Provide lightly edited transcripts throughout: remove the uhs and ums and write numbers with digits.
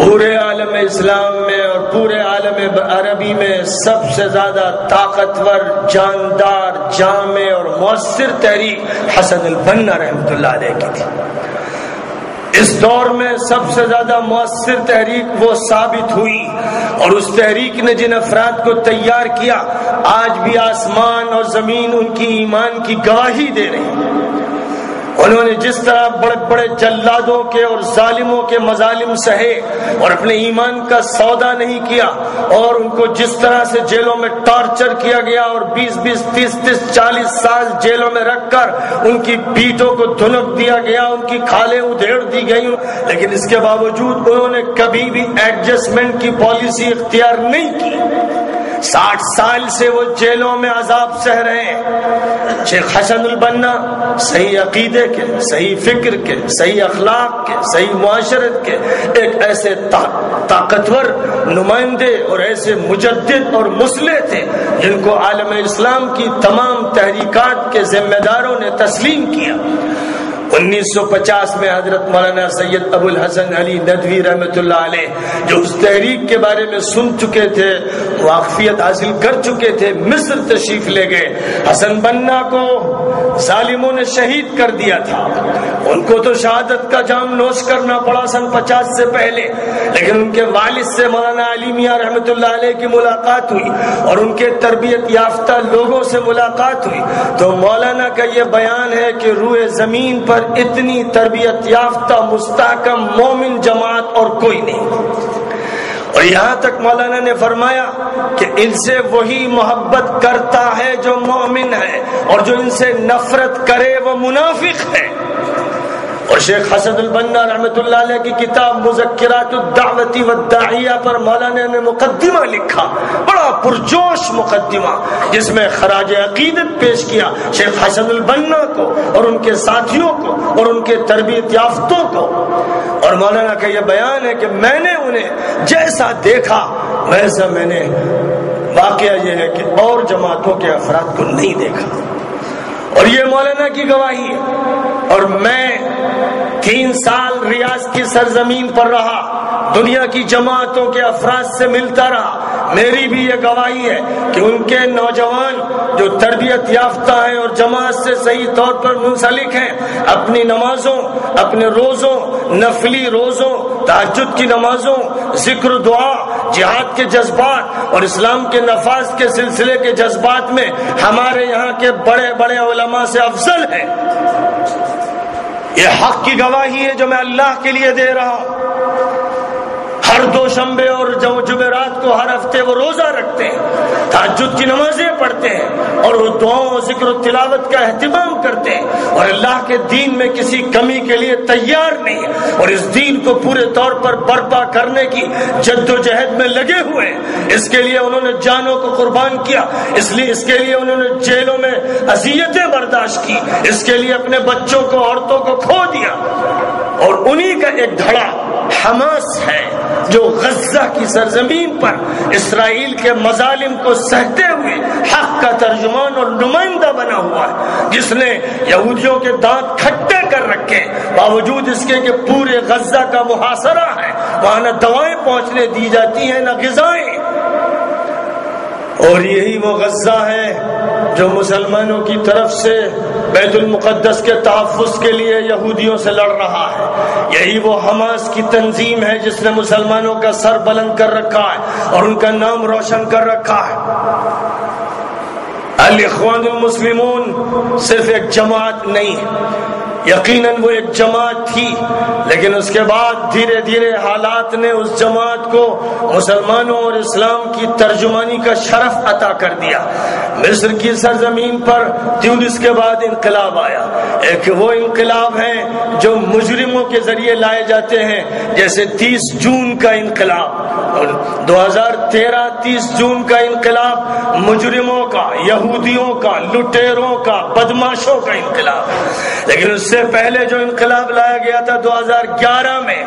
پورے عالم اسلام میں اور پورے عالم عربی میں سب سے زیادہ طاقتور، جاندار، جامع اور مؤثر تحریک حسن البنا رحمۃ اللہ علیہ کی تھی۔ اس دور میں سب سے زیادہ مؤثر تحریک وہ ثابت ہوئی، اور اس تحریک نے جن افراد کو تیار کیا آج بھی آسمان اور زمین ان کی ایمان کی گواہی دے رہے ہیں۔ انہوں نے جس طرح بڑے بڑے جلادوں کے اور ظالموں کے مظالم سہے اور اپنے ایمان کا سودا نہیں کیا، اور ان کو جس طرح سے جیلوں میں ٹارچر کیا گیا اور 20-20, 30-30, 40 سال جیلوں میں رکھ کر ان کی پیٹوں کو دھنک دیا گیا، ان کی کھالیں ادھیڑ دی گئی، لیکن اس کے باوجود انہوں نے کبھی بھی ایڈجسٹمنٹ کی پالیسی اختیار نہیں کی۔ 60 سال سے وہ جیلوں میں عذاب سہ رہے ہیں۔ شیخ حسن البنا صحیح عقیدے کے، صحیح فکر کے، صحیح اخلاق کے، صحیح معاشرت کے ایک ایسے طاقتور نمائندے اور ایسے مجدد اور مصلح تھے جن کو عالم اسلام کی تمام تحریکات کے ذمہ داروں نے تسلیم کیا۔ 1950 میں حضرت مولانا سید ابو الحسن علی ندوی رحمۃ اللہ علیہ جو اس تحریک کے بارے میں سن چکے تھے، واقفیت حاصل کر چکے تھے، مصر تشریف لے گئے۔ حسن بنا کو ظالموں نے شہید کر دیا تھا، ان کو تو شہادت کا جام نوش کرنا پڑا سن 50 سے پہلے، لیکن ان کے والد سے مولانا علی میاں رحمۃ اللہ علیہ کی ملاقات ہوئی اور ان کے تربیت یافتہ لوگوں سے ملاقات ہوئی تو مولانا کا یہ بیان ہے کہ روئے زمین پر اتنی تربیت یافتہ مستحکم مومن جماعت اور کوئی نہیں، اور یہاں تک مولانا نے فرمایا کہ ان سے وہی محبت کرتا ہے جو مومن ہے، اور جو ان سے نفرت کرے وہ منافق ہے۔ اور شیخ حسن البنا رحمۃ اللہ علیہ کی کتاب مذکرات الدعوۃ والداعیہ پر مولانا نے مقدمہ لکھا، بڑا پرجوش مقدمہ، جس میں خراج عقیدت پیش کیا شیخ حسن البنا کو اور ان کے ساتھیوں کو اور ان کے تربیت یافتوں کو۔ اور مولانا کا یہ بیان ہے کہ میں نے انہیں جیسا دیکھا ویسا میں نے، واقعہ یہ ہے کہ اور جماعتوں کے افراد کو نہیں دیکھا، اور یہ مولانا کی گواہی ہے۔ اور میں 3 سال ریاض کی سرزمین پر رہا، دنیا کی جماعتوں کے افراد سے ملتا رہا، میری بھی یہ گواہی ہے کہ ان کے نوجوان جو تربیت یافتہ ہیں اور جماعت سے صحیح طور پر منسلک ہیں، اپنی نمازوں، اپنے روزوں، نفلی روزوں، تہجد کی نمازوں، ذکر و دعا، جہاد کے جذبات اور اسلام کے نفاذ کے سلسلے کے جذبات میں ہمارے یہاں کے بڑے بڑے علماء سے افضل ہیں۔ یہ حق کی گواہی ہے جو میں اللہ کے لیے دے رہا ہوں۔ ہر دوشنبے اور جمعرات کو ہر ہفتے وہ روزہ رکھتے ہیں، تہجد کی نمازیں پڑھتے ہیں اور وہ دعاؤں ذکر و تلاوت کا اہتمام کرتے ہیں، اور اللہ کے دین میں کسی کمی کے لیے تیار نہیں، اور اس دین کو پورے طور پر برپا کرنے کی جد و جہد میں لگے ہوئے ہیں۔ اس کے لیے انہوں نے جانوں کو قربان کیا، اس کے لیے انہوں نے جیلوں میں اذیتیں برداشت کی، اس کے لیے اپنے بچوں کو، عورتوں کو کھو دیا، اور انہی کا ایک دھڑا حماس ہے جو غزہ کی سرزمین پر اسرائیل کے مظالم کو سہتے ہوئے حق کا ترجمان اور نمائندہ بنا ہوا ہے، جس نے یہودیوں کے دانت کھٹے کر رکھے، باوجود اس کے کہ پورے غزہ کا محاصرہ ہے، وہاں نہ دوائیں پہنچنے دی جاتی ہیں نہ غذائیں۔ اور یہی وہ غزہ ہے جو مسلمانوں کی طرف سے بیت المقدس کے تحفظ کے لیے یہودیوں سے لڑ رہا ہے۔ یہی وہ حماس کی تنظیم ہے جس نے مسلمانوں کا سر بلند کر رکھا ہے اور ان کا نام روشن کر رکھا ہے۔ الاخوان المسلمون صرف ایک جماعت نہیں ہے، یقیناً وہ ایک جماعت تھی، لیکن اس کے بعد دھیرے دھیرے حالات نے اس جماعت کو مسلمانوں اور اسلام کی ترجمانی کا شرف عطا کر دیا۔ مصر کی سرزمین پر تیونس کے بعد انقلاب آیا، ایک وہ انقلاب ہے جو مجرموں کے ذریعے لائے جاتے ہیں، جیسے 30 جون کا انقلاب، اور 2013 30 جون کا انقلاب مجرموں کا، یہودیوں کا، لٹیروں کا، بدماشوں کا انقلاب۔ لیکن اس سے پہلے جو انقلاب لایا گیا تھا 2011 میں،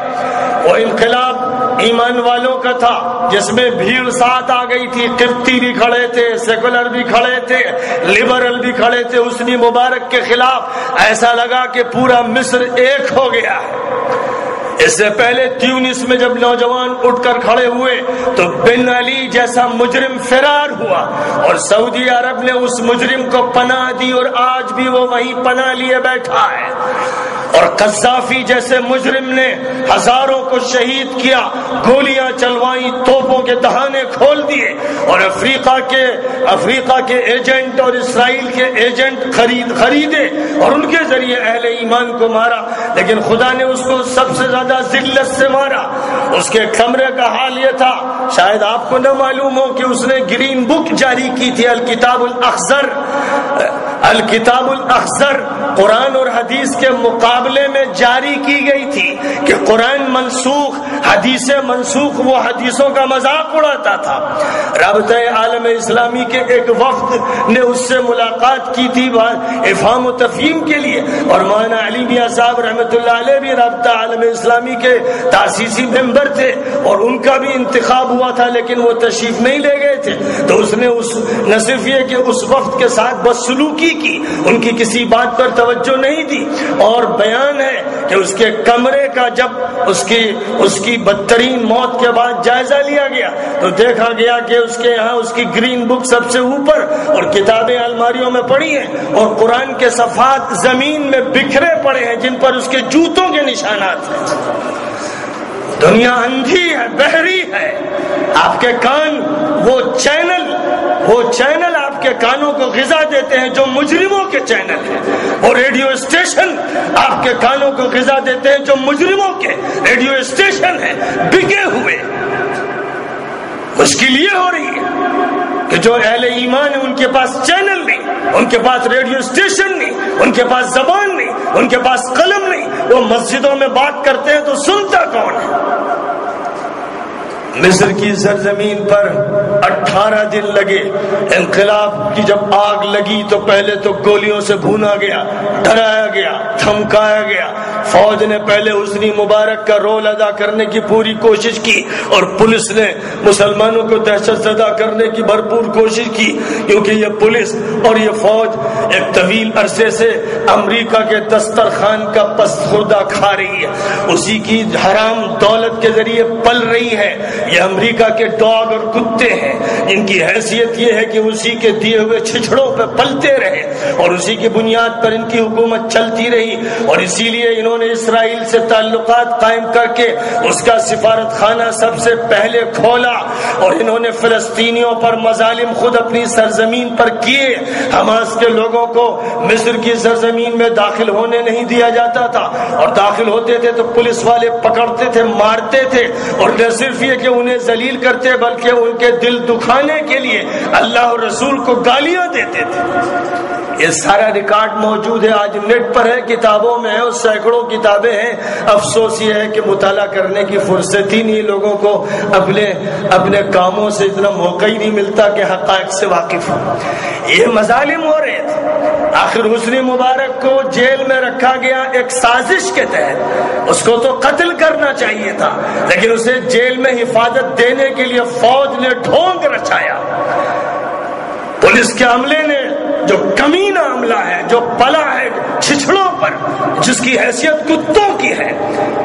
وہ انقلاب ایمان والوں کا تھا، جس میں بھیڑ ساتھ آ گئی تھی، قبطی بھی کھڑے تھے، سیکولر بھی کھڑے تھے، لبرل بھی کھڑے تھے حسنی مبارک کے خلاف۔ ایسا لگا کہ پورا مصر ایک ہو گیا ہے۔ اس سے پہلے تیونس میں جب نوجوان اٹھ کر کھڑے ہوئے تو بن علی جیسا مجرم فرار ہوا اور سعودی عرب نے اس مجرم کو پناہ دی اور آج بھی وہ وہیں پناہ لیے بیٹھا ہے. اور قذافی جیسے مجرم نے ہزاروں کو شہید کیا، گولیاں چلوائیں، توپوں کے دہانے کھول دیے اور افریقہ کے ایجنٹ اور اسرائیل کے ایجنٹ خریدے اور ان کے ذریعے اہل ایمان کو مارا. لیکن خدا نے اس کو سب سے زیادہ ذلت سے مارا. اس کے کمرے کا حال یہ تھا، شاید آپ کو نہ معلوم ہو کہ اس نے گرین بک جاری کی تھی، الکتاب الاخضر قرآن اور حدیث کے مقابلے میں جاری کی گئی تھی کہ قرآن منسوخ، حدیثیں منسوخ. وہ حدیثوں کا مذاق اڑاتا تھا. رابطہ عالم اسلامی کے ایک وفد نے اس سے ملاقات کی تھی افہام و تفہیم کے لیے، اور مولانا علی میاں صاحب رحمۃ اللہ علیہ بھی رابطہ عالم اسلامی کے تاسیسی ممبر تھے اور ان کا بھی انتخاب ہوا تھا، لیکن وہ تشریف نہیں لے گئے تھے. تو اس نے نہ صرف یہ کہ اس وفد کے ساتھ بدسلوکی کی، ان کی کسی بات پر توجہ نہیں دی، اور بیان ہے کہ اس کے کمرے کا جب اس کی بدترین موت کے بعد جائزہ لیا گیا تو دیکھا گیا کہ اس کے یہاں اس کی گرین بک سب سے اوپر اور کتابیں الماریوں میں پڑی ہیں اور قرآن کے صفحات زمین میں بکھرے پڑے ہیں جن پر اس کے جوتوں کے نشانات ہیں. دنیا اندھی ہے، بہری ہے. آپ کے کان وہ چینل آپ کے کانوں کو غذا دیتے ہیں جو مجرموں کے چینل ہیں. وہ ریڈیو اسٹیشن آپ کے کانوں کو غذا دیتے ہیں جو مجرموں کے ریڈیو اسٹیشن ہیں، بکے ہوئے. مشکل یہ ہو رہی ہے کہ جو اہل ایمان ہیں ان کے پاس چینل نہیں، ان کے پاس ریڈیو اسٹیشن نہیں، ان کے پاس زبان نہیں، ان کے پاس قلم نہیں. وہ مسجدوں میں بات کرتے ہیں تو سنتا کون ہے؟ مصر کی سرزمین پر 18 دن لگے. انقلاب کی جب آگ لگی تو پہلے تو گولیوں سے بھونا گیا، ڈرایا گیا، دھمکایا گیا. فوج نے پہلے حسنی مبارک کا رول ادا کرنے کی پوری کوشش کی اور پولیس نے مسلمانوں کو دہشت زدہ کرنے کی بھرپور کوشش کی، کیونکہ یہ پولیس اور یہ فوج ایک طویل عرصے سے امریکہ کے دسترخوان کا پست خوردہ کھا رہی ہے، اسی کی حرام دولت کے ذریعے پل رہی ہے. یہ امریکہ کے ڈاگ اور کتے ہیں، ان کی حیثیت یہ ہے کہ اسی کے دیے ہوئے چھچڑوں پہ پلتے رہے اور اسی کی بنیاد پر ان کی حکومت چلتی رہی. اور اسی لیے انہوں نے اسرائیل سے تعلقات قائم کر کے اس کا سفارت خانہ سب سے پہلے کھولا اور انہوں نے فلسطینیوں پر مظالم خود اپنی سرزمین پر کیے. حماس کے لوگوں کو مصر کی سرزمین میں داخل ہونے نہیں دیا جاتا تھا اور داخل ہوتے تھے تو پولیس والے پکڑتے تھے، مارتے تھے اور نہ صرف یہ کہ انہیں ذلیل کرتے بلکہ ان کے دل دکھانے کے لیے اللہ اور رسول کو گالیاں دیتے تھے. یہ سارا ریکارڈ موجود ہے، آج نیٹ پر ہے، کتابوں میں ہے اور سینکڑوں کتابیں ہیں. افسوس یہ ہے کہ مطالعہ کرنے کی فرصت ہی نہیں، لوگوں کو اپنے کاموں سے اتنا موقع ہی نہیں ملتا کہ حقائق سے واقف ہوں. یہ مظالم ہو رہے تھے. آخر حسنی مبارک کو جیل میں رکھا گیا ایک سازش کے تحت. اس کو تو قتل کرنا چاہیے تھا، لیکن اسے جیل میں حفاظت دینے کے لیے فوج نے ڈھونگ رچایا. پولیس کے عملے نے، جو کمینہ عملہ ہے، جو پلا ہے چھچڑوں پر، جس کی حیثیت کتوں کی ہے،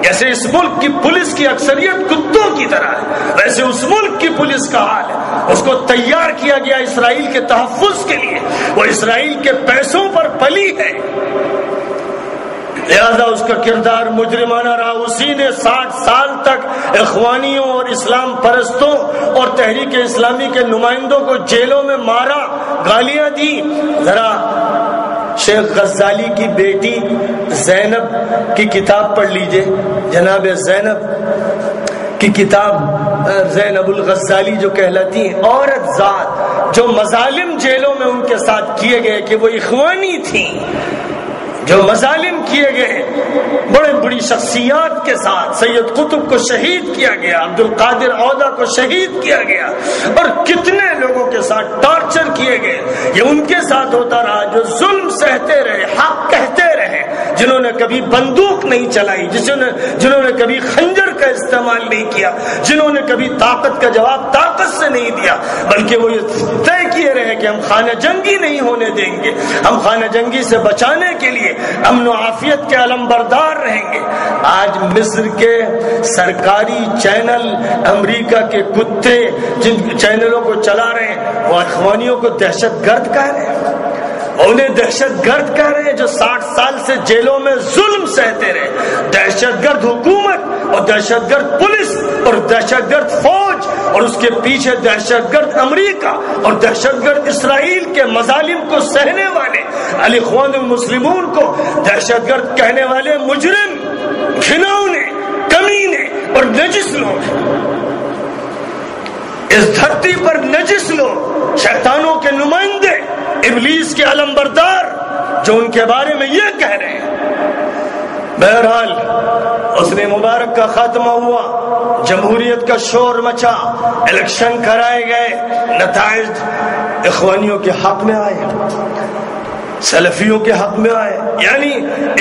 جیسے اس ملک کی پولیس کی اکثریت کتوں کی طرح ہے، ویسے اس ملک کی پولیس کا حال ہے. اس کو تیار کیا گیا اسرائیل کے تحفظ کے لیے، وہ اسرائیل کے پیسوں پر پلی ہے، لہذا اس کا کردار مجرمانہ رہا. اسی نے 60 سال تک اخوانیوں اور اسلام پرستوں اور تحریک اسلامی کے نمائندوں کو جیلوں میں مارا، گالیاں دی. ذرا شیخ غزالی کی بیٹی زینب کی کتاب پڑھ لیجئے، جناب زینب کی کتاب، زینب الغزالی جو کہلاتی ہیں، عورت ذات جو مظالم جیلوں میں ان کے ساتھ کیے گئے کہ وہ اخوانی تھیں، جو مظالم کیے گئے بڑے بڑی شخصیات کے ساتھ. سید قطب کو شہید کیا گیا، عبد القادر عودہ کو شہید کیا گیا، اور کتنے لوگوں کے ساتھ ٹارچر کیے گئے. یہ ان کے ساتھ ہوتا رہا جو ظلم سہتے رہے، حق کہتے رہے، جنہوں نے کبھی بندوق نہیں چلائی، جنہوں نے کبھی خنجر کا استعمال نہیں کیا، جنہوں نے کبھی طاقت کا جواب طاقت سے نہیں دیا، بلکہ وہ یہ طے کیے رہے کہ ہم خانہ جنگی نہیں ہونے دیں گے، ہم خانہ جنگی سے بچانے کے لیے امن و عافیت کے علم بردار رہیں گے۔ آج مصر کے سرکاری چینل امریکہ کے کتے جن چینلوں کو چلا رہے ہیں وہ اخوانیوں کو دہشت گرد کہہ رہے ہیں، انہیں دہشت گرد کہہ رہے ہیں جو 60 سال سے جیلوں میں ظلم سہتے رہے۔ دہشت گرد حکومت اور دہشت گرد پولیس اور دہشت گرد فوج اور اس کے پیچھے دہشت گرد امریکہ اور دہشت گرد اسرائیل کے مظالم کو سہنے والے الاخوان المسلمون کو دہشت گرد کہنے والے مجرم، گھناؤنے، کمینے اور نجس لوگ، اس دھرتی پر نجس لوگ، شیطانوں کے نمائندے، ابلیس کے علمبردار جو ان کے بارے میں یہ کہہ رہے ہیں۔ بہرحال حسن مبارک کا خاتمہ ہوا، جمہوریت کا شور مچا، الیکشن کرائے گئے، نتائج اخوانیوں کے حق میں آئے، سلفیوں کے حق میں آئے، یعنی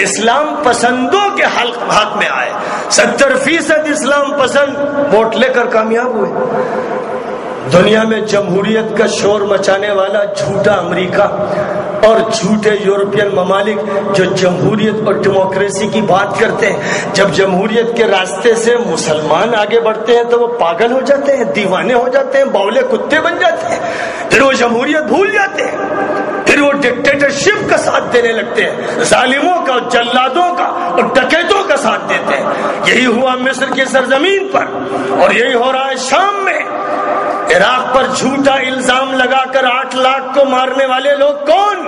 اسلام پسندوں کے حق میں آئے۔ 70% اسلام پسند ووٹ لے کر کامیاب ہوئے۔ دنیا میں جمہوریت کا شور مچانے والا جھوٹا امریکہ اور جھوٹے یورپین ممالک جو جمہوریت اور ڈیموکریسی کی بات کرتے ہیں، جب جمہوریت کے راستے سے مسلمان آگے بڑھتے ہیں تو وہ پاگل ہو جاتے ہیں، دیوانے ہو جاتے ہیں، بولے کتے بن جاتے ہیں، پھر وہ جمہوریت بھول جاتے ہیں، پھر وہ ڈکٹیٹرشپ کا ساتھ دینے لگتے ہیں، ظالموں کا، جلادوں کا اور ڈکیتوں کا ساتھ دیتے ہیں۔ یہی ہوا مصر کی سرزمین پر اور یہی ہو رہا ہے شام میں۔ عراق پر جھوٹا الزام لگا کر 8 لاکھ کو مارنے والے لوگ کون؟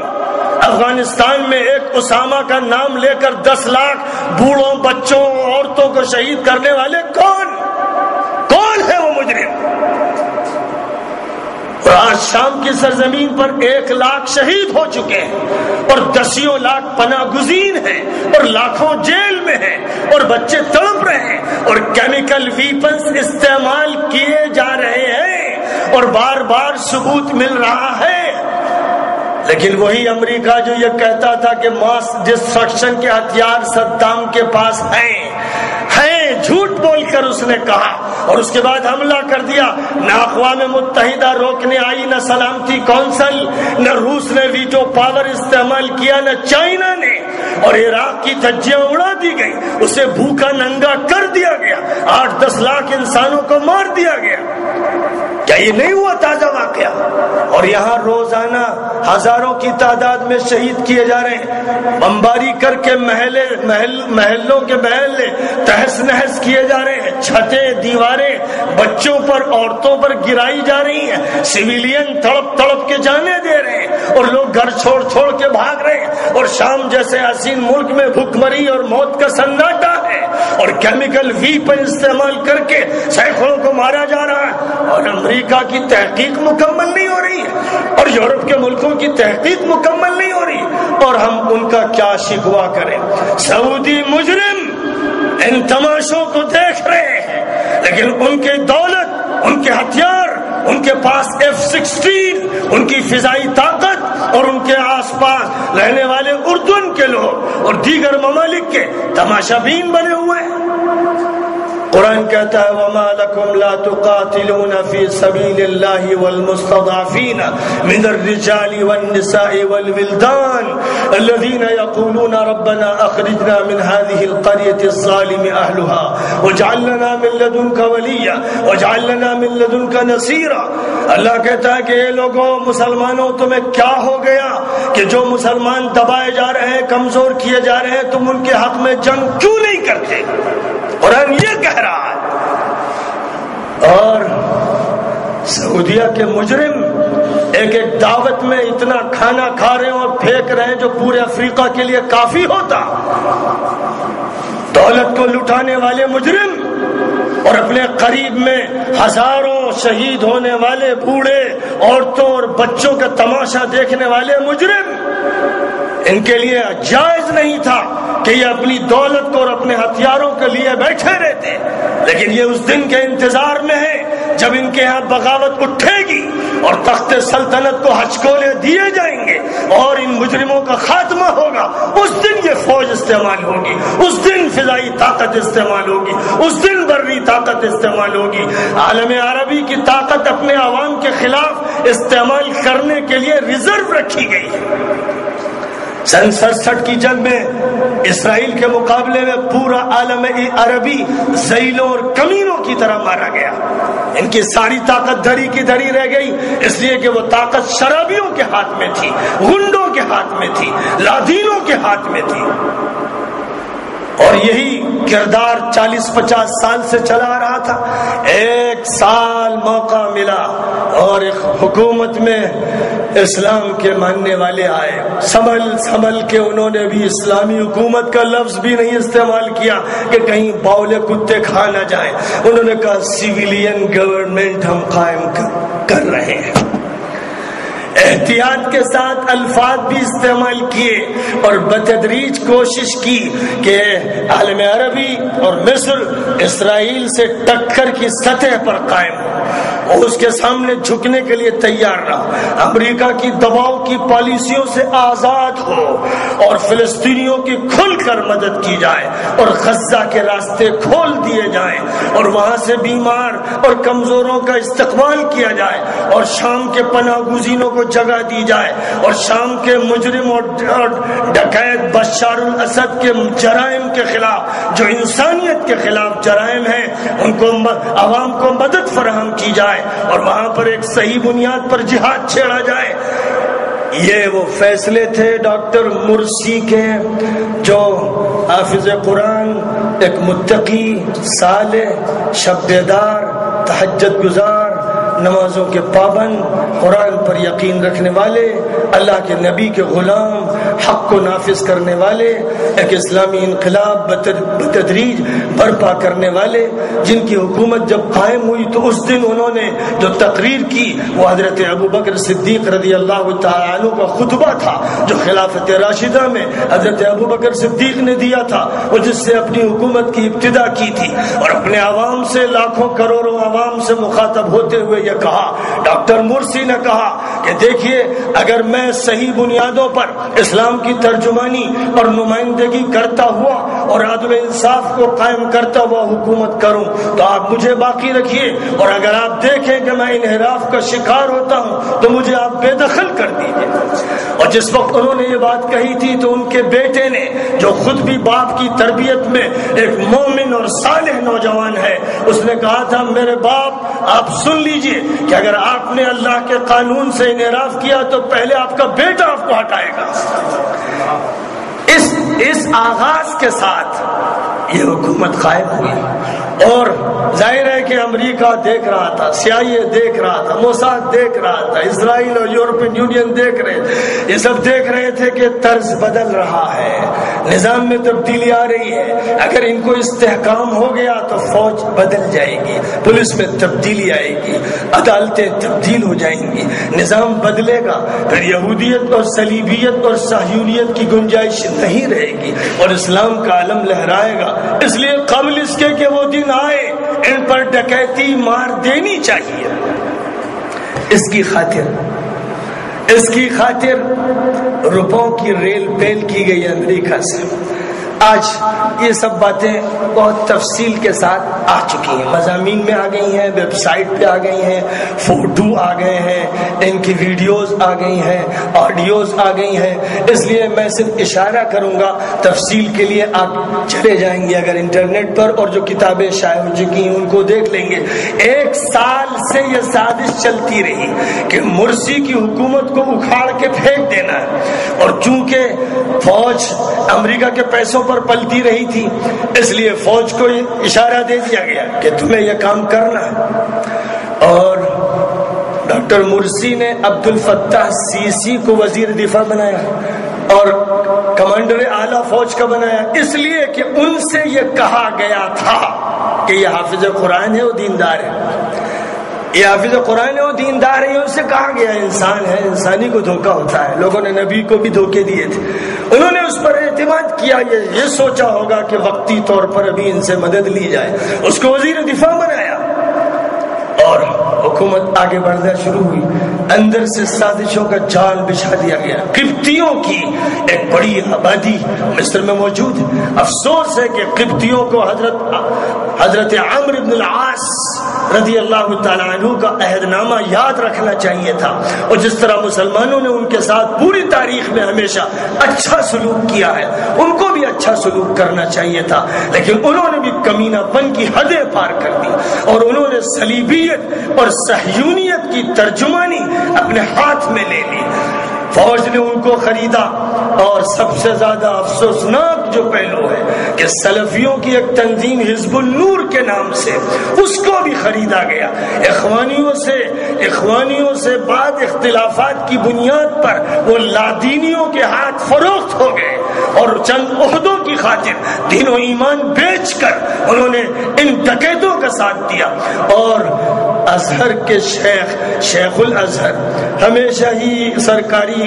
افغانستان میں ایک اسامہ کا نام لے کر 10 لاکھ بوڑھوں، بچوں، عورتوں کو شہید کرنے والے کون ہے وہ مجرم؟ اور آج شام کی سرزمین پر 1 لاکھ شہید ہو چکے ہیں اور 10 لاکھ پناہ گزین ہیں اور لاکھوں جیل میں ہیں اور بچے تڑپ رہے ہیں اور کیمیکل ویپنز استعمال کیے جا رہے ہیں اور بار بار ثبوت مل رہا ہے۔ لیکن وہی امریکہ جو یہ کہتا تھا کہ ماس ڈسٹرکشن کے ہتھیار صدام کے پاس ہیں، جھوٹ بول کر اس نے کہا اور اس کے بعد حملہ کر دیا۔ نہ اقوام متحدہ روکنے آئی، نہ سلامتی کونسل، نہ روس نے ویٹو پاور استعمال کیا، نہ چائنا نے، اور عراق کی دھجیاں اڑا دی گئی، اسے بھوکا ننگا کر دیا گیا، 8-10 لاکھ انسانوں کو مار دیا گیا۔ کیا یہ نہیں ہوا تازہ واقعہ؟ اور یہاں روزانہ ہزاروں کی تعداد میں شہید کیے جا رہے ہیں، بمباری کر کے محلوں کے محلے تہس نہس کیے جا رہے ہیں، چھتیں دیواریں بچوں پر عورتوں پر گرائی جا رہی ہیں، سویلین تڑپ تڑپ کے جانے دے رہے ہیں اور لوگ گھر چھوڑ چھوڑ کے بھاگ رہے ہیں، اور شام جیسے حسین ملک میں بھوک مری اور موت کا سناٹا ہے اور کیمیکل ویپن استعمال کر کے سینکڑوں کو مارا جا رہا ہے، اور امریکہ کی تحقیق مکمل نہیں ہو رہی ہے اور یورپ کے ملکوں کی تحقیق مکمل نہیں ہو رہی، اور ہم ان کا کیا شکوہ کریں؟ سعودی مجرم ان تماشوں کو دیکھ رہے ہیں، لیکن ان کی دولت، ان کے ہتھیار، ان کے پاس F-16، ان کی فضائی طاقت اور ان کے آس پاس رہنے والے اردن کے لوگ اور دیگر ممالک کے تماشا بین بنے ہوئے ہیں۔ قرآن کہتا ہے وَمَا لَكُمْ لَا تُقَاتِلُونَ فِي سَبِيلِ اللَّهِ وَالْمُسْتَضْعَفِينَ مِنَ الرِّجَالِ وَالنِّسَاءِ وَالْوِلْدَانِ الَّذِينَ يَقُولُونَ رَبَّنَا أَخْرِجْنَا مِنْ هَذِهِ الْقَرْيَةِ الظَّالِمِ أَهْلُهَا وَاجْعَلْ لَنَا مِن لَّدُنكَ وَلِيًّا وَاجْعَلْ لَنَا مِن لَّدُنكَ نَصِيرًا۔ اللہ کہتا ہے کہ اے لوگوں، مسلمانوں، تمہیں کیا ہو گیا کہ جو مسلمان دبائے جا رہے ہیں، کمزور کیے جا رہے ہیں، تم ان کے حق میں جنگ کیوں نہیں کرتے؟ قرآن یہ کہہ رہا ہے۔ اور سعودیہ کے مجرم ایک ایک دعوت میں اتنا کھانا کھا رہے ہیں اور پھینک رہے ہیں جو پورے افریقہ کے لیے کافی ہوتا۔ دولت کو لٹانے والے مجرم اور اپنے قریب میں ہزاروں شہید ہونے والے بوڑھے، عورتوں اور بچوں کا تماشا دیکھنے والے مجرم، ان کے لیے جائز نہیں تھا کہ یہ اپنی دولت کو اور اپنے ہتھیاروں کے لیے بیٹھے رہتے، لیکن یہ اس دن کے انتظار میں ہے جب ان کے یہاں بغاوت اٹھے گی اور تخت سلطنت کو ہچکولے دیے جائیں گے اور ان مجرموں کا خاتمہ ہوگا، اس دن یہ فوج استعمال ہوگی، اس دن فضائی طاقت استعمال ہوگی، اس دن بری طاقت استعمال ہوگی۔ عالم عربی کی طاقت اپنے عوام کے خلاف استعمال کرنے کے لیے ریزرو رکھی گئی ہے۔ سن 67 کی جنگ میں اسرائیل کے مقابلے میں پورا عالم عربی ذلیلوں اور کمینوں کی طرح مارا گیا۔ ان کی ساری طاقت دھری کی دھری رہ گئی، اس لیے کہ وہ طاقت شرابیوں کے ہاتھ میں تھی، غنڈوں کے ہاتھ میں تھی، لادینوں کے ہاتھ میں تھی۔ اور یہی کردار 40-50 سال سے چلا آ رہا تھا۔ ایک سال موقع ملا اور ایک حکومت میں اسلام کے ماننے والے آئے، سنبھل کے انہوں نے بھی اسلامی حکومت کا لفظ بھی نہیں استعمال کیا کہ کہیں باولے کتے کھا نہ جائیں۔ انہوں نے کہا سویلین گورنمنٹ ہم قائم کر رہے ہیں۔ احتیاط کے ساتھ الفاظ بھی استعمال کیے اور بتدریج کوشش کی کہ عالم عربی اور مصر اسرائیل سے ٹکر کی سطح پر قائم ہو اور اس کے سامنے جھکنے کے لیے تیار رہا، امریکہ کی دباؤ کی پالیسیوں سے آزاد ہو اور فلسطینیوں کی کھل کر مدد کی جائے اور غزہ کے راستے کھول دیے جائیں اور وہاں سے بیمار اور کمزوروں کا استقبال کیا جائے اور شام کے پناہ گزینوں کو جگہ دی جائے اور شام کے مجرم اور ڈکیت بشار الاسد کے جرائم کے خلاف، جو انسانیت کے خلاف جرائم ہیں، ان کو عوام کو مدد فراہم کی جائے اور وہاں پر ایک صحیح بنیاد پر جہاد چھیڑا جائے۔ یہ وہ فیصلے تھے ڈاکٹر مرسی کے، جو حافظ قرآن، ایک متقی، صالح، شب بیدار، تہجد گزار، نمازوں کے پابند، قرآن پر یقین رکھنے والے، اللہ کے نبی کے غلام، حق کو نافذ کرنے والے، ایک اسلامی انقلاب بتدریج برپا کرنے والے، جن کی حکومت جب قائم ہوئی تو اس دن انہوں نے جو تقریر کی وہ حضرت ابوبکر صدیق رضی اللہ تعالیٰ عنہ کا خطبہ تھا، جو خلافت راشدہ میں حضرت ابوبکر صدیق نے دیا تھا، وہ جس سے اپنی حکومت کی ابتدا کی تھی اور اپنے عوام سے، لاکھوں کروڑوں عوام سے مخاطب ہوتے ہوئے یہ کہا، ڈاکٹر مرسی نے کہا کہ دیکھیے، اگر میں صحیح بنیادوں پر اسلام کی ترجمانی اور نمائندگی کرتا ہوا اور عدل و انصاف کو قائم کرتا ہوا حکومت کروں تو آپ مجھے باقی رکھیے، اور اگر آپ دیکھیں کہ میں انحراف کا شکار ہوتا ہوں تو مجھے آپ بے دخل کر دیجیے۔ اور جس وقت انہوں نے یہ بات کہی تھی تو ان کے بیٹے نے، جو خود بھی باپ کی تربیت میں ایک مومن اور صالح نوجوان ہے، اس نے کہا تھا، میرے باپ آپ سن لیجئے کہ اگر آپ نے اللہ کے قانون سے انحراف کیا تو پہلے آپ کا بیٹا آپ کو ہٹائے گا۔ اس آغاز کے ساتھ یہ حکومت قائم ہوئی اور ظاہر ہے کہ امریکہ دیکھ رہا تھا، CIA دیکھ رہا تھا، موساد دیکھ رہا تھا، اسرائیل اور یورپین یونین دیکھ رہے تھے، یہ سب دیکھ رہے تھے کہ طرز بدل رہا ہے، نظام میں تبدیلی آ رہی ہے، اگر ان کو استحکام ہو گیا تو فوج بدل جائے گی، پولیس میں تبدیلی آئے گی، عدالتیں تبدیل ہو جائیں گی، نظام بدلے گا، پھر یہودیت اور صلیبیت اور صہیونیت کی گنجائش نہیں رہے گی اور اسلام کا علم لہرائے گا۔ اس لیے قبل اس کے کہ وہ دن آئے، ان پر ڈکیتی مار دینی چاہیے۔ اس کی خاطر روپوں کی ریل پیل کی گئی امریکہ سے۔ آج یہ سب باتیں بہت تفصیل کے ساتھ آ چکی ہیں، مضامین میں آ گئی ہیں، ویب سائٹ پہ آ گئی ہیں، فوٹو آ گئے ہیں، ان کی ویڈیوز آ گئی ہیں، آڈیوز آ گئی ہیں، اس لیے میں صرف اشارہ کروں گا، تفصیل کے لیے آپ چلے جائیں گے اگر انٹرنیٹ پر، اور جو کتابیں شائع ہو چکی ہیں ان کو دیکھ لیں گے۔ 1 سال سے یہ سازش چلتی رہی کہ مرسی کی حکومت کو اکھاڑ کے پھینک دینا ہے، اور چونکہ فوج امریکہ کے پیسوں پر پلتی رہی تھی اس لیے فوج کو اشارہ دے دیا گیا کہ تمہیں یہ کام کرنا ہے، اور ڈاکٹر مرسی نے عبد الفتاح سیسی کو وزیر دفاع بنایا اور کمانڈر اعلیٰ فوج کا بنایا، اس لیے کہ ان سے یہ کہا گیا تھا کہ یہ حافظ قرآن ہے، وہ دیندار ہے، یہ حافظ قرآن ہے، وہ دیندار ہے، ان سے کہا گیا انسان ہے، انسانی کو دھوکہ ہوتا ہے، لوگوں نے نبی کو بھی دھوکے دیے تھے، انہوں نے اس پر اعتماد کیا، یہ سوچا ہوگا کہ وقتی طور پر ابھی ان سے مدد لی جائے، اس کو وزیر دفاع بنایا اور حکومت آگے بڑھنا شروع ہوئی، اندر سے سازشوں کا جال بچھا دیا گیا، قبطیوں کی ایک بڑی آبادی مصر میں موجود ہے۔ افسوس ہے کہ قبطیوں کو حضرت عمرو بن العاص رضی اللہ تعالیٰ عنہ کا عہد نامہ یاد رکھنا چاہیے تھا، اور جس طرح مسلمانوں نے ان کے ساتھ پوری تاریخ میں ہمیشہ اچھا سلوک کیا ہے، ان کو بھی اچھا سلوک کرنا چاہیے تھا، لیکن انہوں نے بھی کمینہ پن کی حدیں پار کر دی، اور انہوں نے صلیبیت اور صہیونیت کی ترجمانی اپنے ہاتھ میں لے لی۔ فوج نے ان کو خریدا، اور سب سے زیادہ افسوسناک جو پہلو ہے کہ سلفیوں کی ایک تنظیم حزب النور کے نام سے اس کو بھی خریدا گیا۔ اخوانیوں سے بعد اختلافات کی بنیاد پر وہ لادینیوں کے ہاتھ فروخت ہو گئے، اور چند عہدوں کی خاطر دین و ایمان بیچ کر انہوں نے ان ڈکیتوں کا ساتھ دیا۔ اور ازہر کے شیخ الازہر ہمیشہ ہی سرکاری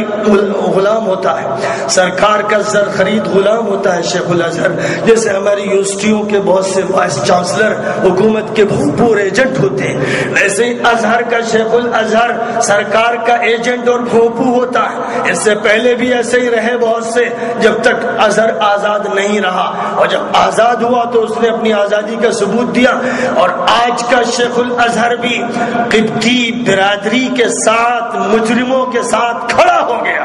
غلام ہوتا ہے، سرکار کا زر خرید غلام ہوتا ہے شیخ الازہر، جیسے ہماری یونیورسٹیوں کے بہت سے وائس چانسلر حکومت کے بھوپور ایجنٹ ہوتے ہیں، ویسے ہی ازہر کا شیخ الازہر سرکار کا ایجنٹ اور بھوپو ہوتا ہے۔ اس سے پہلے بھی ایسے ہی رہے بہت سے، جب تک ازہر آزاد نہیں رہا، اور جب آزاد ہوا تو اس نے اپنی آزادی کا ثبوت دیا۔ اور آج کا شیخ الازہر بھی قبطی برادری کے ساتھ، مجرموں کے ساتھ کھڑا ہو گیا،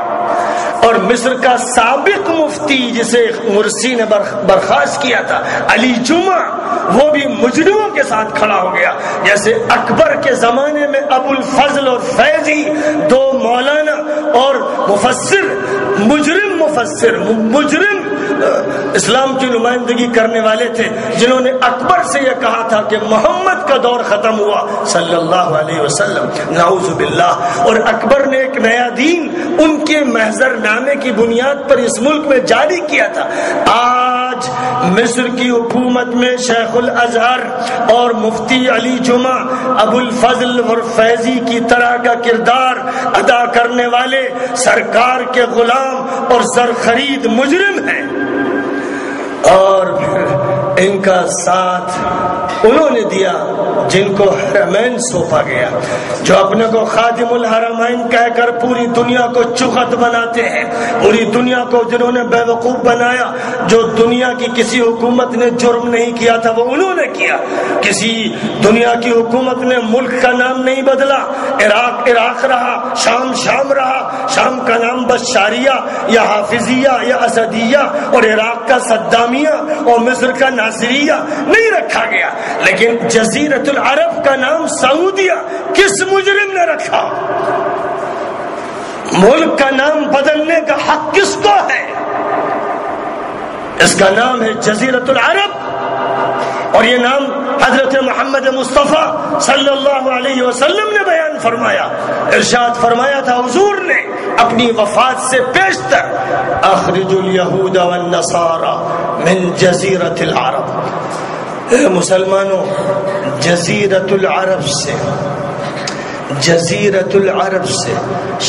اور مصر کا سابق مفتی جسے مرسی نے برخاست کیا تھا علی جمعہ، وہ بھی مجرموں کے ساتھ کھڑا ہو گیا۔ جیسے اکبر کے زمانے میں ابو الفضل اور فیضی دو مولانا اور مجرم اسلام کی نمائندگی کرنے والے تھے، جنہوں نے اکبر سے یہ کہا تھا کہ محمد کا دور ختم ہوا صلی اللہ علیہ وسلم، نعوذ باللہ، اور اکبر نے ایک نیا دین ان کے محضر نامے کی بنیاد پر اس ملک میں جاری کیا تھا۔ آج مصر کی حکومت میں شیخ الازہر اور مفتی علی جمعہ ابو الفضل اور فیضی کی طرح کا کردار ادا کرنے والے سرکار کے غلام اور زر خرید مجرم ہیں، اور پھر ان کا ساتھ انہوں نے دیا جن کو حرمین سونپا گیا، جو اپنے کو خادم الحرمین کہہ کر پوری دنیا کو چغت بناتے ہیں، پوری دنیا کو جنہوں نے بے وقوف بنایا۔ جو دنیا کی کسی حکومت نے جرم نہیں کیا تھا وہ انہوں نے کیا، کسی دنیا کی حکومت نے ملک کا نام نہیں بدلا، عراق عراق رہا، شام شام رہا، شام کا نام بشاریہ یا حافظیہ یا اسدیہ، اور عراق کا صدامیہ اور مصر کا ناصریہ نہیں رکھا گیا، لیکن جزیرۃ العرب کا نام سعودیہ کس مجرم نے رکھا؟ ملک کا نام بدلنے کا حق کس کو ہے؟ اس کا نام ہے جزیرۃ العرب، اور یہ نام حضرت محمد مصطفیٰ صلی اللہ علیہ وسلم نے بیان فرمایا، ارشاد فرمایا تھا حضور نے اپنی وفات سے پیشتر، اخرج الیہود والنصارى من جزیرۃ العرب۔ اے مسلمانوں، جزیرۃ العرب سے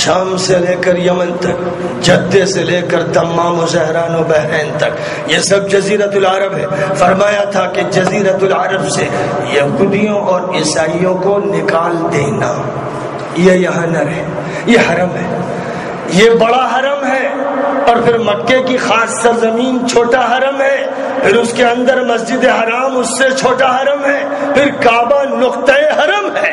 شام سے لے کر یمن تک، جدے سے لے کر دمام و زہران و بحرین تک، یہ سب جزیرۃ العرب ہے۔ فرمایا تھا کہ جزیرۃ العرب سے یہودیوں اور عیسائیوں کو نکال دینا، یہ یہاں نہ رہے، یہ حرم ہے، یہ بڑا حرم ہے، اور پھر مکے کی خاص سرزمین چھوٹا حرم ہے، پھر اس کے اندر مسجد حرام اس سے چھوٹا حرم ہے، پھر کعبہ نقطہ حرم ہے۔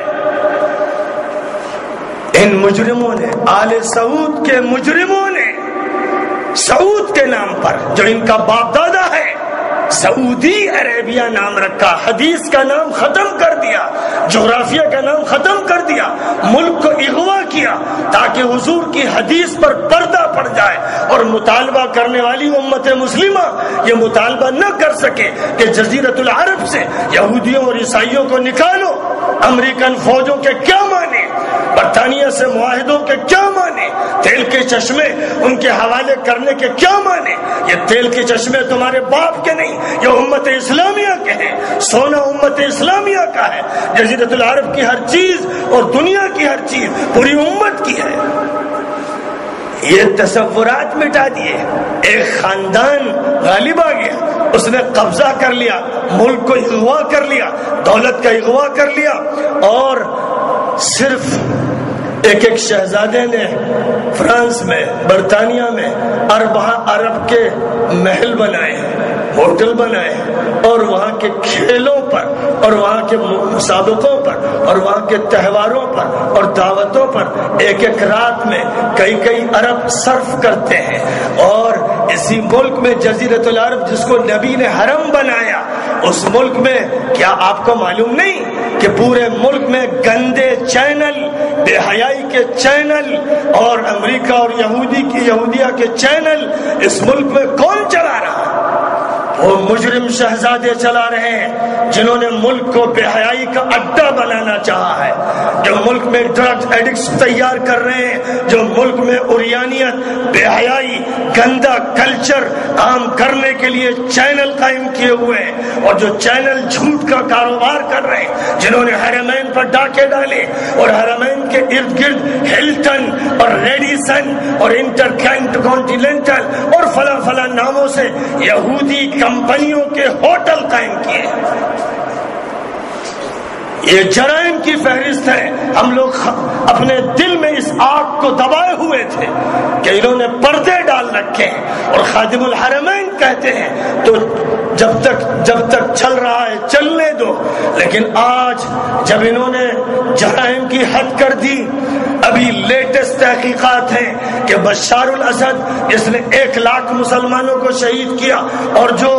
ان مجرموں نے، آل سعود کے مجرموں نے، سعود کے نام پر جو ان کا باپ دادا ہے، سعودی عربیہ نام رکھا، حدیث کا نام ختم کر دیا، جغرافیہ کا نام ختم کر دیا، ملک کو اغوا کیا تاکہ حضور کی حدیث پر پردہ پڑ جائے، اور مطالبہ کرنے والی امت مسلمہ یہ مطالبہ نہ کر سکے کہ جزیرۃ العرب سے یہودیوں اور عیسائیوں کو نکالو۔ امریکن فوجوں کے کیا مانے، برطانیہ سے معاہدوں کے کیا مانے، تیل کے چشمے ان کے حوالے کرنے کے کیا مانے؟ یہ تیل کے چشمے تمہارے باپ کے نہیں، یہ امت اسلامیہ کے ہیں، سونا امت اسلامیہ کا ہے۔ جزیرۃ العرب کی ہر چیز اور دنیا کی ہر چیز پوری امت کی ہے۔ یہ تصورات مٹا دیے، ایک خاندان غالب آ گیا، اس نے قبضہ کر لیا، ملک کو اغوا کر لیا، دولت کا اغوا کر لیا، اور صرف ایک ایک شہزادے نے فرانس میں، برطانیہ میں عرب کے محل بنائے، ہوٹل بنائے، اور وہاں کے کھیلوں پر اور وہاں کے مسابقوں پر اور وہاں کے تہواروں پر اور دعوتوں پر ایک ایک رات میں کئی ارب صرف کرتے ہیں۔ اور اسی ملک میں جزیرۃ العرب جس کو نبی نے حرم بنایا، اس ملک میں کیا آپ کو معلوم نہیں کہ پورے ملک میں گندے چینل، بے حیائی کے چینل اور امریکہ اور یہودیہ کے چینل اس ملک میں کون چلا رہا؟ وہ مجرم شہزادے چلا رہے ہیں جنہوں نے ملک کو بے حیائی کا اڈا بنانا چاہا ہے، جو ملک میں ڈرگ ایڈکٹس تیار کر رہے ہیں، جو ملک میں عریانیت، بے حیائی، گندا کلچر عام کرنے کے لیے چینل قائم کیے ہوئے ہیں، اور جو چینل جھوٹ کا کاروبار کر رہے ہیں، جنہوں نے حرمین پر ڈاکے ڈالے اور حرمین کے ارد گرد ہلٹن اور ریڈیسن اور انٹرکانٹیننٹل اور فلاں ناموں سے یہودی کمپنیوں کے ہوٹل قائم کیے۔ یہ جرائم کی فہرست ہے۔ ہم لوگ اپنے دل میں اس آگ کو دبائے ہوئے تھے کہ انہوں نے پردے ڈال رکھے ہیں اور خادم الحرمین کہتے ہیں تو جب تک چل رہا ہے چلنے دو، لیکن آج جب انہوں نے جرائم کی حد کر دی، ابھی لیٹسٹ تحقیقات ہیں کہ بشار الاسد جس نے 1 لاکھ مسلمانوں کو شہید کیا اور جو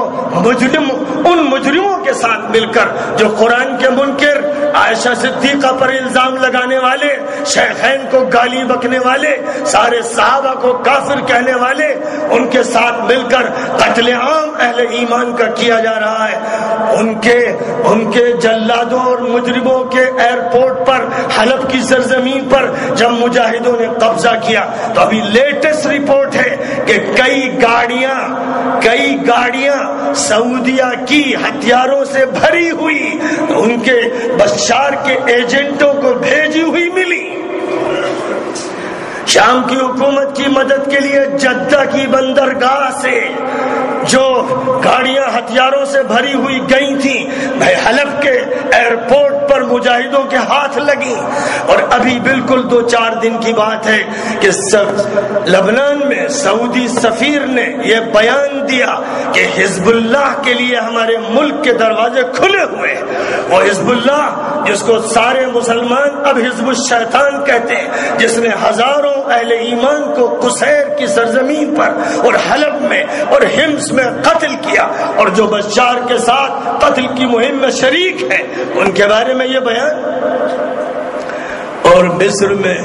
ان مجرموں کے ساتھ مل کر جو قرآن کے منکر، عائشہ صدیقہ پر الزام لگانے والے، شیخین کو گالی بکنے والے، سارے صحابہ کو کافر کہنے والے، ان کے ساتھ مل کر قتل عام اہل ایمان کا کیا جا رہا ہے۔ ان کے جلادوں اور مجرموں کے ایئرپورٹ پر، حلب کی سرزمین پر جب مجاہدوں نے قبضہ کیا تو ابھی لیٹسٹ رپورٹ ہے کہ کئی گاڑیاں سعودیہ کی ہتھیاروں سے بھری ہوئی ان کے بشار کے ایجنٹوں کو بھیجی ہوئی ملی۔ شام کی حکومت کی مدد کے لیے جدہ کی بندرگاہ سے جو گاڑیاں ہتھیاروں سے بھری ہوئی گئی تھیں، حلب کے ایئرپورٹ پر مجاہدوں کے ہاتھ لگی۔ اور ابھی بالکل 2-4 دن کی بات ہے کہ لبنان میں سعودی سفیر نے یہ بیان دیا کہ حزب اللہ کے لیے ہمارے ملک کے دروازے کھلے ہوئے۔ وہ حزب اللہ جس کو سارے مسلمان اب حزب الشیطان کہتے ہیں، جس نے ہزاروں اہل ایمان کو قصیر کی سرزمین پر اور حلب میں اور حمص میں قتل کیا، اور جو بشار کے ساتھ قتل کی مہم میں شریک ہیں، ان کے بارے میں یہ بیان۔ اور مصر میں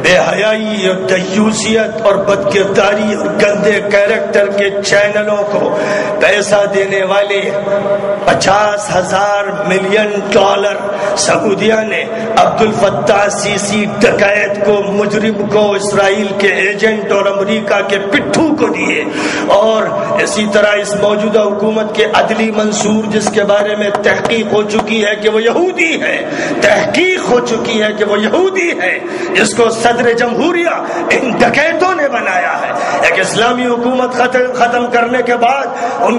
بے حیائی اور دیوسیت اور بدکرداری اور گندے کیریکٹر کے چینلوں کو پیسہ دینے والے $50,000 ملین سعودیہ نے عبد الفتاح سیسی ڈکیت کو، مجرم کو، اسرائیل کے ایجنٹ اور امریکہ کے پٹھو کو دیے۔ اور اسی طرح اس موجودہ حکومت کے عدلی منصور جس کے بارے میں تحقیق ہو چکی ہے کہ وہ یہودی ہے، تحقیق ہو چکی ہے کہ وہ یہودی ہے، جس کو صدر جمہوریہ ان ڈکیتوں نے بنایا ہے۔ ایک اسلامی حکومت ختم کرنے کے بعد ان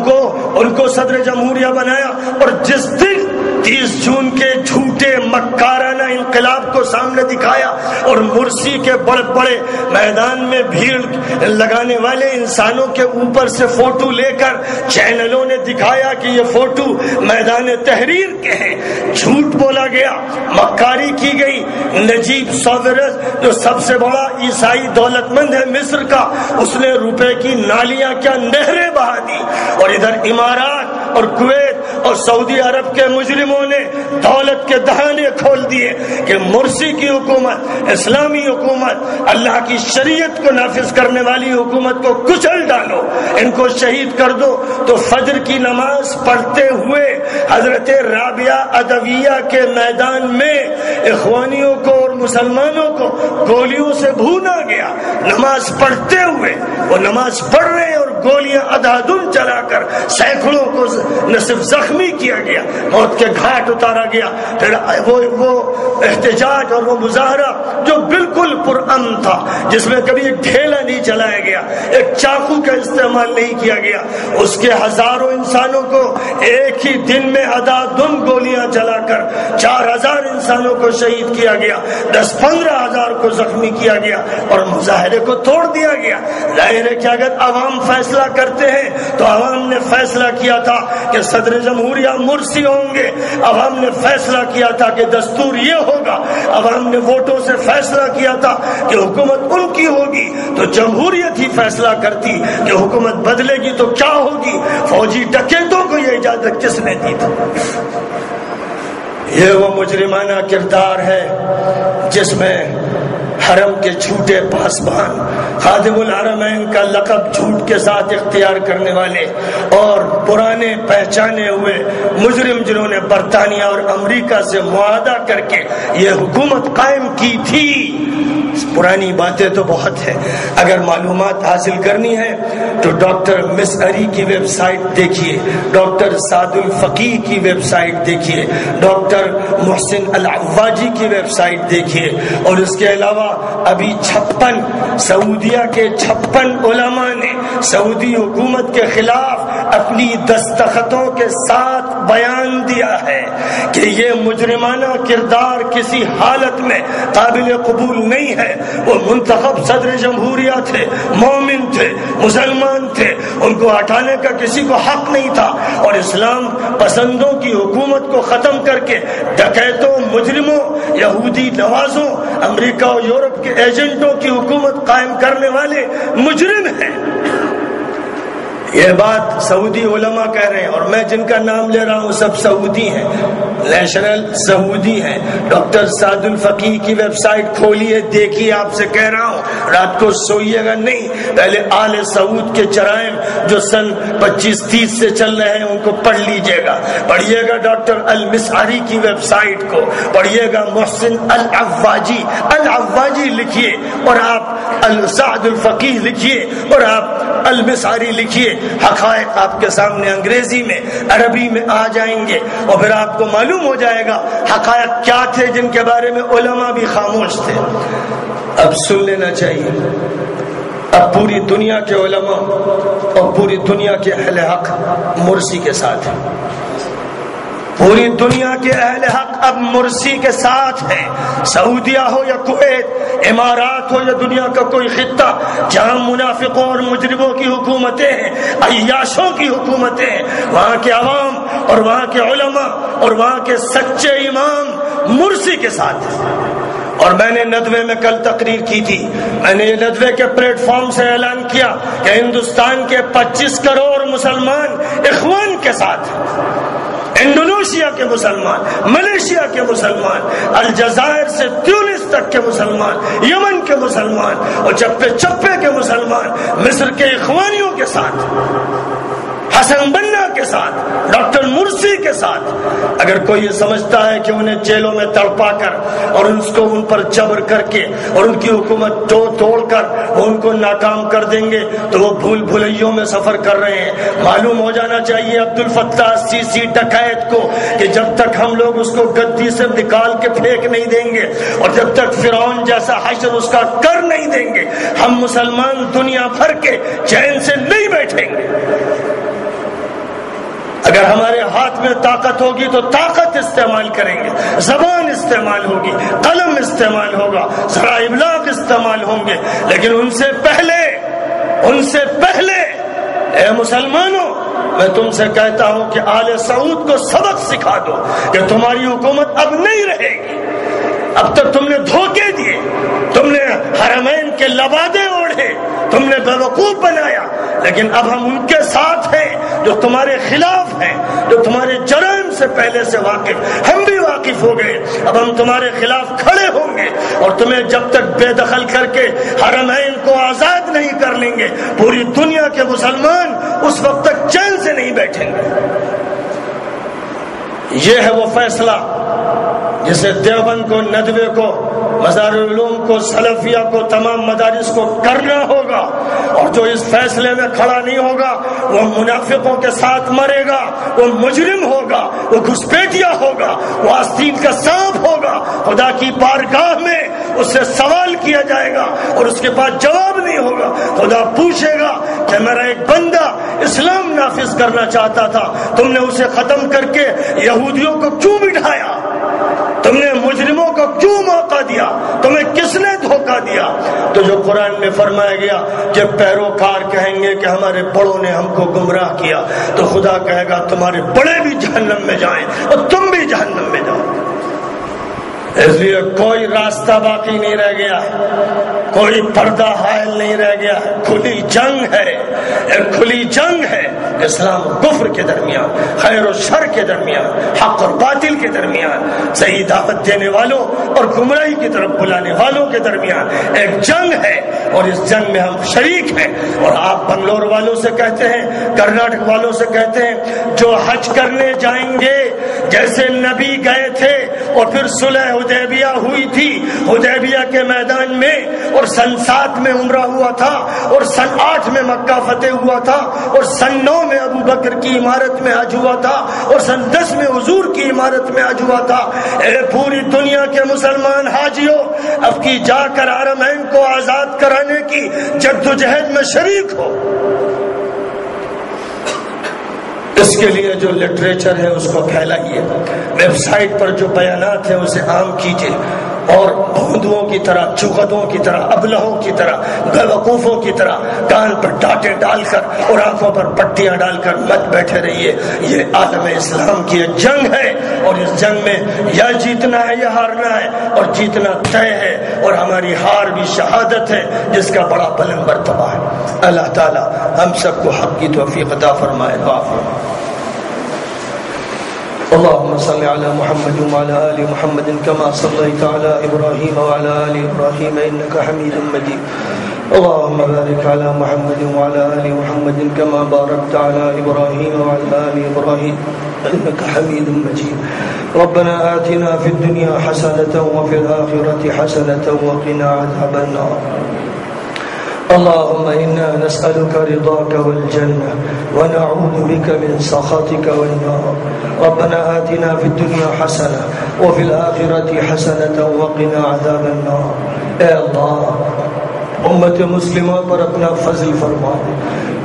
کو صدر جمہوریہ بنایا، اور جس دن 30 جون کے جھوٹے مکارانہ انقلاب کو سامنے دکھایا اور مرسی کے بڑے میدان میں بھیڑ لگانے والے انسانوں کے اوپر سے فوٹو لے کر چینلوں نے دکھایا کہ یہ فوٹو میدان تحریر کے ہیں، جھوٹ بولا گیا، مکاری کی گئی۔ نجیب ساویرس جو سب سے بڑا عیسائی دولت مند ہے مصر کا، اس نے روپے کی نالیاں کیا نہریں بہا دی، اور ادھر امارات اور کویت اور سعودی عرب کے مجرموں نے دولت کے دہانے کھول دیے کہ مرسی کی حکومت، اسلامی حکومت، اللہ کی شریعت کو نافذ کرنے والی حکومت کو کچل ڈالو، ان کو شہید کر دو۔ تو فجر کی نماز پڑھتے ہوئے حضرت رابعہ ادویہ کے میدان میں اخوانیوں کو اور مسلمانوں کو گولیوں سے بھونا گیا۔ نماز پڑھتے ہوئے وہ نماز پڑھ رہے ہیں اور گولیاں ادھادھن چلا کر سینکڑوں کو نہ صرف زخمی کیا گیا، موت کے گھاٹ اتارا گیا۔ پھر وہ احتجاج اور وہ مظاہرہ جو بالکل پرامن تھا، جس میں کبھی ایک ڈھیلا نہیں چلایا گیا، ایک چاقو کا استعمال نہیں کیا گیا، اس کے ہزاروں انسانوں کو ایک ہی دن میں ادھادھن گولیاں چلا کر 4000 انسانوں کو شہید کیا گیا، 10-15 ہزار کو زخمی کیا گیا اور مظاہرے کو توڑ دیا گیا۔ ظاہر ہے کہ اگر عوام فیصلہ کرتے ہیں تو عوام نے فیصلہ کیا تھا کہ صدر جمہوریہ مرسی ہوں گے، عوام نے فیصلہ کیا تھا کہ دستور یہ ہوگا، عوام نے ووٹوں سے فیصلہ کیا تھا کہ حکومت ان کی ہوگی، تو جمہوریت ہی فیصلہ کرتی کہ حکومت بدلے گی تو کیا ہوگی۔ فوجی ڈکیتوں کو یہ اجازت کس نے دی تھی؟ یہ وہ مجرمانہ کردار ہے جس میں حرم کے جھوٹے پاسبان، خادم الحرمین کا لقب جھوٹ کے ساتھ اختیار کرنے والے اور پرانے پہچانے ہوئے مجرم جنہوں نے برطانیہ اور امریکہ سے معاہدہ کر کے یہ حکومت قائم کی تھی۔ پرانی باتیں تو بہت ہیں، اگر معلومات حاصل کرنی ہے تو ڈاکٹر مسعری کی ویب سائٹ دیکھیے، ڈاکٹر سعد الفقی کی ویب سائٹ دیکھیے، ڈاکٹر محسن العواجی کی ویب سائٹ دیکھیے، اور اس کے علاوہ ابھی 56 سعودیہ کے 56 علماء نے سعودی حکومت کے خلاف اپنی دستخطوں کے ساتھ بیان دیا ہے کہ یہ مجرمانہ کردار کسی حالت میں قابل قبول نہیں ہے۔ وہ منتخب صدر جمہوریہ تھے، مومن تھے، مسلمان تھے، ان کو ہٹانے کا کسی کو حق نہیں تھا، اور اسلام پسندوں کی حکومت کو ختم کر کے ڈکیتوں، مجرموں، یہودی نوازوں، امریکہ اور یورپ کے ایجنٹوں کی حکومت قائم کرنے والے مجرم ہیں۔ یہ بات سعودی علماء کہہ رہے ہیں، اور میں جن کا نام لے رہا ہوں سب سعودی ہیں، نیشنل سعودی ہیں۔ ڈاکٹر سعد الفقی کی ویب سائٹ کھولیے، دیکھیے، آپ سے کہہ رہا ہوں رات کو سوئیے گا نہیں، پہلے آل سعود کے جرائم جو سن 25-30 سے چل رہے ہیں ان کو پڑھ لیجئے گا، پڑھیے گا ڈاکٹر المسعری کی ویب سائٹ کو، پڑھیے گا محسن العواجی، العواجی لکھیے اور آپ سعد الفقی لکھیے اور آپ المسعری لکھیے، حقائق آپ کے سامنے انگریزی میں، عربی میں آ جائیں گے، اور پھر آپ کو معلوم ہو جائے گا حقائق کیا تھے جن کے بارے میں علماء بھی خاموش تھے۔ اب سن لینا چاہیے، اب پوری دنیا کے علماء اور پوری دنیا کے اہل حق مرسی کے ساتھ ہیں، پوری دنیا کے اہل حق اب مرسی کے ساتھ ہیں، سعودیہ ہو یا کویت، امارات ہو یا دنیا کا کوئی خطہ جہاں منافقوں اور مجرموں کی حکومتیں ہیں، عیاشوں کی حکومتیں ہیں، وہاں کے عوام اور وہاں کے علماء اور وہاں کے سچے امام مرسی کے ساتھ ہیں۔ اور میں نے ندوے میں کل تقریر کی تھی، میں نے یہ ندوے کے پلیٹ فارم سے اعلان کیا کہ ہندوستان کے 25 کروڑ مسلمان اخوان کے ساتھ ہیں، انڈونیشیا کے مسلمان، ملیشیا کے مسلمان، الجزائر سے تیونس تک کے مسلمان، یمن کے مسلمان اور چپے چپے کے مسلمان مصر کے اخوانیوں کے ساتھ، حسن بنا کے ساتھ، ڈاکٹر مرسی کے ساتھ۔ اگر کوئی یہ سمجھتا ہے کہ انہیں جیلوں میں تڑپا کر اور ان پر جبر کر کے اور ان کی حکومت توڑ کر وہ ان کو ناکام کر دیں گے تو وہ بھول بھلیوں میں سفر کر رہے ہیں۔ معلوم ہو جانا چاہیے عبدالفتاح السیسی ڈکیت کو کہ جب تک ہم لوگ اس کو گدی سے نکال کے پھینک نہیں دیں گے اور جب تک فرعون جیسا حشر اس کا کر نہیں دیں گے، ہم مسلمان دنیا بھر کے چین سے نہیں بیٹھیں گے۔ اگر ہمارے ہاتھ میں طاقت ہوگی تو طاقت استعمال کریں گے، زبان استعمال ہوگی، قلم استعمال ہوگا، ذرائع ابلاغ استعمال ہوں گے، لیکن ان سے پہلے اے مسلمانوں، میں تم سے کہتا ہوں کہ آل سعود کو سبق سکھا دو کہ تمہاری حکومت اب نہیں رہے گی۔ اب تک تم نے دھوکے دیے، تم نے حرمین کے لبادے اوڑھے، تم نے بیوقوف بنایا، لیکن اب ہم ان کے ساتھ ہیں جو تمہارے خلاف ہیں، جو تمہارے جرائم سے پہلے سے واقف، ہم بھی واقف ہو گئے، اب ہم تمہارے خلاف کھڑے ہوں گے اور تمہیں جب تک بے دخل کر کے حرمین کو آزاد نہیں کر لیں گے، پوری دنیا کے مسلمان اس وقت تک چین سے نہیں بیٹھیں گے۔ یہ ہے وہ فیصلہ جسے دیوبند کو، ندوے کو، مزار العلوم کو، سلفیہ کو، تمام مدارس کو کرنا ہوگا، اور جو اس فیصلے میں کھڑا نہیں ہوگا وہ منافقوں کے ساتھ مرے گا، وہ مجرم ہوگا، وہ گھسپیٹیا ہوگا، وہ آستین کا سانپ ہوگا، خدا کی بارگاہ میں اس سے سوال کیا جائے گا اور اس کے پاس جواب نہیں ہوگا۔ خدا پوچھے گا کہ میرا ایک بندہ اسلام نافذ کرنا چاہتا تھا، تم نے اسے ختم کر کے یہودیوں کو کیوں بٹھایا؟ تم نے مجرموں کو کیوں موقع دیا؟ تمہیں کس نے دھوکہ دیا؟ تو جو قرآن میں فرمایا گیا کہ پیروکار کہیں گے کہ ہمارے بڑوں نے ہم کو گمراہ کیا، تو خدا کہے گا تمہارے بڑے بھی جہنم میں جائیں اور تم بھی جہنم میں جاؤ۔ اس لیے کوئی راستہ باقی نہیں رہ گیا، کوئی پردہ حائل نہیں رہ گیا، کھلی جنگ ہے، ایک کھلی جنگ ہے اسلام و کفر کے درمیان، خیر و شر کے درمیان، حق اور باطل کے درمیان، صحیح دعوت دینے والوں اور گمراہی کی طرف بلانے والوں کے درمیان ایک جنگ ہے، اور اس جنگ میں ہم شریک ہیں۔ اور آپ بنگلور والوں سے کہتے ہیں، کرناٹک والوں سے کہتے ہیں جو حج کرنے جائیں گے جیسے نبی گئے تھے اور پھر صلح حدیبیہ ہوئی تھی حدیبیہ کے میدان میں، اور سن 7 میں عمرہ ہوا تھا، اور سن 8 میں مکہ فتح ہوا تھا، اور سن 9 میں ابو بکر کی عمارت میں حج ہوا تھا، اور سن 10 میں حضور کی عمارت میں حج ہوا تھا۔ اے پوری دنیا کے مسلمان حاجیوں، اب کی جا کر حرمین کو آزاد کرانے کی جدوجہد میں شریک ہو۔ اس کے لیے جو لٹریچر ہے اس کو پھیلائیے، ویب سائٹ پر جو بیانات ہیں اسے عام کیجیے، اور بھوندوؤں کی طرح، چغدوں کی طرح، ابلہوں کی طرح، بیوقوفوں کی طرح کان پر ڈانٹے ڈال کر اور آنکھوں پر پٹیاں ڈال کر مت بیٹھے رہیے۔ یہ عالم اسلام کی ایک جنگ ہے، اور اس جنگ میں یا جیتنا ہے یا ہارنا ہے، اور جیتنا طے ہے، اور ہماری ہار بھی شہادت ہے جس کا بڑا بلند مرتبہ ہے۔ اللہ تعالی ہم سب کو حق کی توفیق عطا فرمائے۔ اللهم صل على محمد وعلى آل محمد كما صليت على إبراهيم وعلى آل إبراهيم إنك حميد مجيد اللهم بارك على محمد وعلى آل محمد كما باركت على إبراهيم وعلى آل إبراهيم إنك حميد مجيد ربنا آتنا في الدنيا حسنة وفي الآخرة حسنة وقنا عذاب النار اللهم إنا نسألك رضاك والجنة ونعوذ بك من سخطك والنار ربنا آتنا في الدنيا حسنة وفي الآخرة حسنة وقنا عذاب النار۔ اے اللہ امت مسلمہ پر اپنا فضل فرما دے،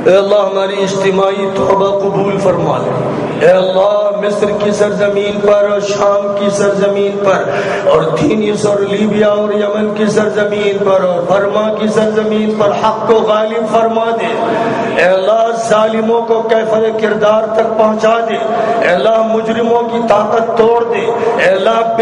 اے اللہ ہماری اجتماعی توبہ قبول فرما لے، اے اللہ مصر کی سرزمین پر اور شام کی سرزمین پر اور تونس اور لیبیا اور یمن کی سرزمین پر اور برما کی سرزمین پر حق کو غالب فرما دے، اے اللہ ظالموں کو کیفر کردار تک پہنچا دے، اے اللہ مجرموں کی طاقت توڑ دے، اے اللہ